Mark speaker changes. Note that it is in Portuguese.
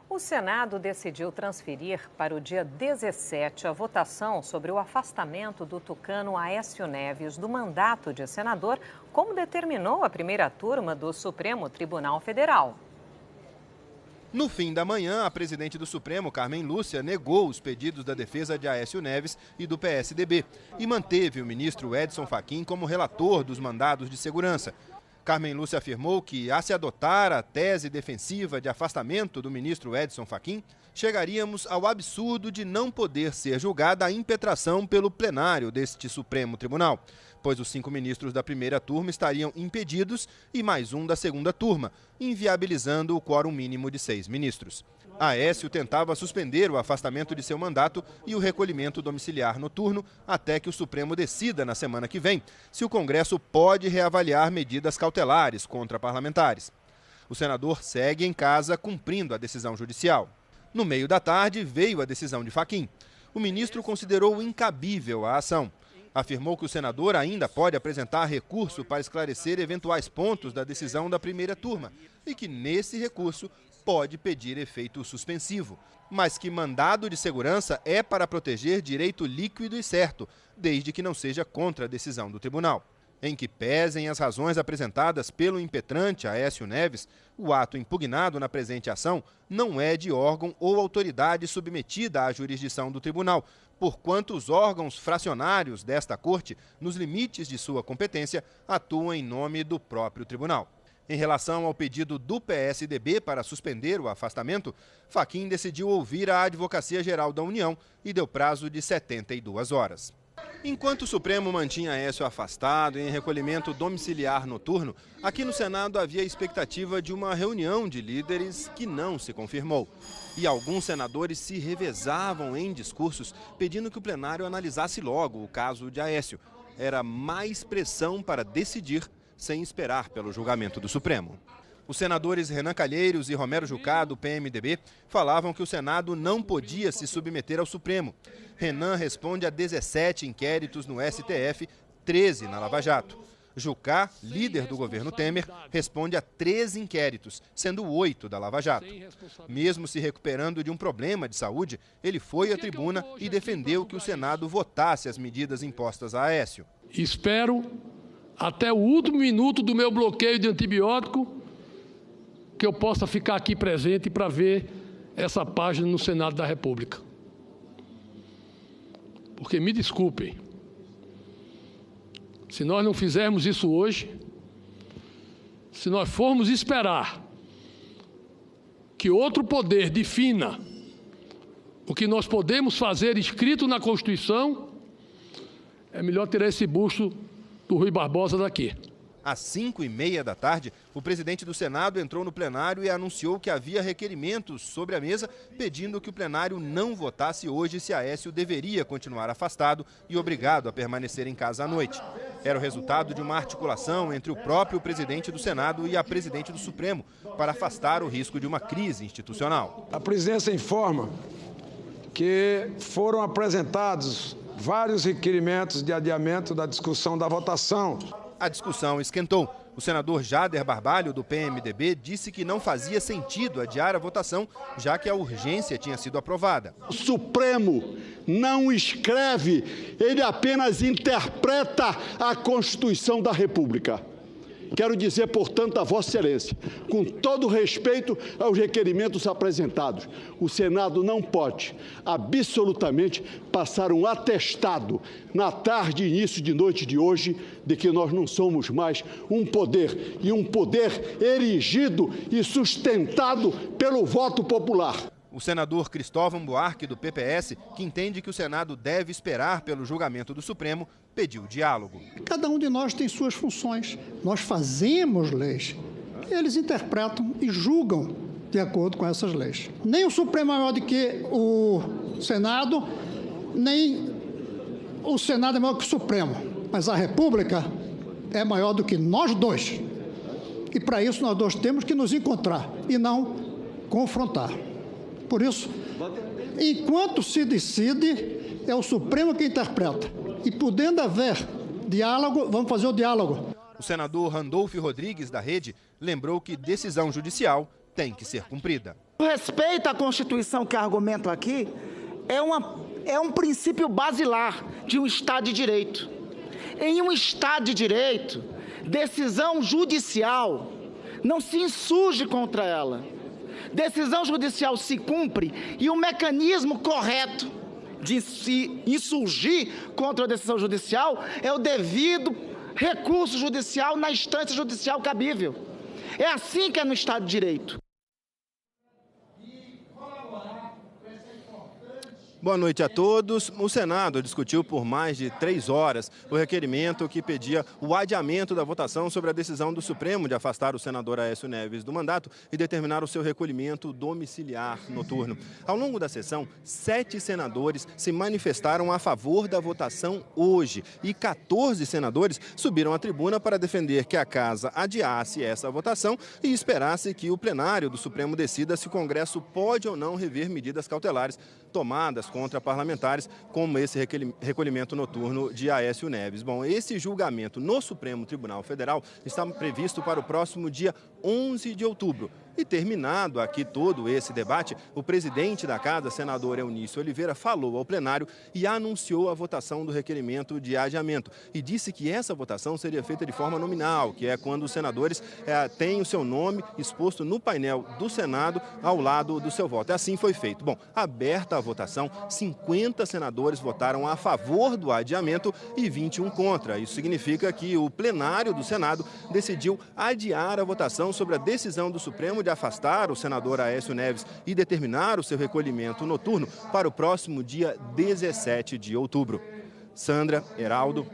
Speaker 1: O Senado decidiu transferir para o dia 17 a votação sobre o afastamento do tucano Aécio Neves do mandato de senador, como determinou a primeira turma do Supremo Tribunal Federal.
Speaker 2: No fim da manhã, a presidente do Supremo, Carmen Lúcia, negou os pedidos da defesa de Aécio Neves e do PSDB e manteve o ministro Edson Fachin como relator dos mandados de segurança. Carmen Lúcia afirmou que, a se adotar a tese defensiva de afastamento do ministro Edson Fachin, chegaríamos ao absurdo de não poder ser julgada a impetração pelo plenário deste Supremo Tribunal, pois os 5 ministros da primeira turma estariam impedidos e mais um da segunda turma, inviabilizando o quórum mínimo de 6 ministros. Aécio tentava suspender o afastamento de seu mandato e o recolhimento domiciliar noturno até que o Supremo decida na semana que vem se o Congresso pode reavaliar medidas cautelares contra parlamentares. O senador segue em casa cumprindo a decisão judicial. No meio da tarde veio a decisão de Fachin. O ministro considerou incabível a ação. Afirmou que o senador ainda pode apresentar recurso para esclarecer eventuais pontos da decisão da primeira turma e que, nesse recurso, pode pedir efeito suspensivo, mas que mandado de segurança é para proteger direito líquido e certo, desde que não seja contra a decisão do tribunal. Em que pesem as razões apresentadas pelo impetrante Aécio Neves, o ato impugnado na presente ação não é de órgão ou autoridade submetida à jurisdição do tribunal, porquanto os órgãos fracionários desta corte, nos limites de sua competência, atuam em nome do próprio tribunal. Em relação ao pedido do PSDB para suspender o afastamento, Fachin decidiu ouvir a Advocacia Geral da União e deu prazo de 72 horas. Enquanto o Supremo mantinha Aécio afastado em recolhimento domiciliar noturno, aqui no Senado havia a expectativa de uma reunião de líderes que não se confirmou. E alguns senadores se revezavam em discursos pedindo que o plenário analisasse logo o caso de Aécio. Era mais pressão para decidir sem esperar pelo julgamento do Supremo. Os senadores Renan Calheiros e Romero Jucá, do PMDB, falavam que o Senado não podia se submeter ao Supremo. Renan responde a 17 inquéritos no STF, 13 na Lava Jato. Jucá, líder do governo Temer, responde a 13 inquéritos, sendo 8 da Lava Jato. Mesmo se recuperando de um problema de saúde, ele foi à tribuna e defendeu que o Senado votasse as medidas impostas a Aécio.
Speaker 3: Espero até o último minuto do meu bloqueio de antibiótico que eu possa ficar aqui presente para ver essa página no Senado da República. Porque, me desculpem, se nós não fizermos isso hoje, se nós formos esperar que outro poder defina o que nós podemos fazer escrito na Constituição, é melhor tirar esse busto do Rui Barbosa daqui.
Speaker 2: Às 5h30 da tarde, o presidente do Senado entrou no plenário e anunciou que havia requerimentos sobre a mesa pedindo que o plenário não votasse hoje se Aécio deveria continuar afastado e obrigado a permanecer em casa à noite. Era o resultado de uma articulação entre o próprio presidente do Senado e a presidente do Supremo para afastar o risco de uma crise institucional.
Speaker 4: A presidência informa que foram apresentados vários requerimentos de adiamento da discussão da votação.
Speaker 2: A discussão esquentou. O senador Jader Barbalho, do PMDB, disse que não fazia sentido adiar a votação, já que a urgência tinha sido aprovada.
Speaker 5: O Supremo não escreve, ele apenas interpreta a Constituição da República. Quero dizer, portanto, a Vossa Excelência, com todo respeito aos requerimentos apresentados, o Senado não pode absolutamente passar um atestado na tarde e início de noite de hoje de que nós não somos mais um poder, e um poder erigido e sustentado pelo voto popular.
Speaker 2: O senador Cristóvão Buarque, do PPS, que entende que o Senado deve esperar pelo julgamento do Supremo, pediu diálogo.
Speaker 6: Cada um de nós tem suas funções. Nós fazemos leis. Eles interpretam e julgam de acordo com essas leis. Nem o Supremo é maior do que o Senado, nem o Senado é maior que o Supremo. Mas a República é maior do que nós dois. E para isso nós dois temos que nos encontrar e não confrontar. Por isso, enquanto se decide, é o Supremo que interpreta. E podendo haver diálogo, vamos fazer o diálogo.
Speaker 2: O senador Randolfo Rodrigues, da Rede, lembrou que decisão judicial tem que ser cumprida.
Speaker 7: O respeito à Constituição que argumento aqui é um princípio basilar de um Estado de Direito. Em um Estado de Direito, decisão judicial não se insurge contra ela. Decisão judicial se cumpre e o mecanismo correto de se insurgir contra a decisão judicial é o devido recurso judicial na instância judicial cabível. É assim que é no Estado de Direito.
Speaker 2: Boa noite a todos. O Senado discutiu por mais de 3 horas o requerimento que pedia o adiamento da votação sobre a decisão do Supremo de afastar o senador Aécio Neves do mandato e determinar o seu recolhimento domiciliar noturno. Ao longo da sessão, 7 senadores se manifestaram a favor da votação hoje e 14 senadores subiram à tribuna para defender que a Casa adiasse essa votação e esperasse que o plenário do Supremo decida se o Congresso pode ou não rever medidas cautelares tomadas contra parlamentares, como esse recolhimento noturno de Aécio Neves. Bom, esse julgamento no Supremo Tribunal Federal está previsto para o próximo dia 11 de outubro. E terminado aqui todo esse debate, o presidente da Casa, senador Eunício Oliveira, falou ao plenário e anunciou a votação do requerimento de adiamento. E disse que essa votação seria feita de forma nominal, que é quando os senadores têm o seu nome exposto no painel do Senado ao lado do seu voto. E assim foi feito. Bom, aberta a votação, 50 senadores votaram a favor do adiamento e 21 contra. Isso significa que o plenário do Senado decidiu adiar a votação sobre a decisão do Supremo de afastar o senador Aécio Neves e determinar o seu recolhimento noturno para o próximo dia 17 de outubro. Sandra, Heraldo.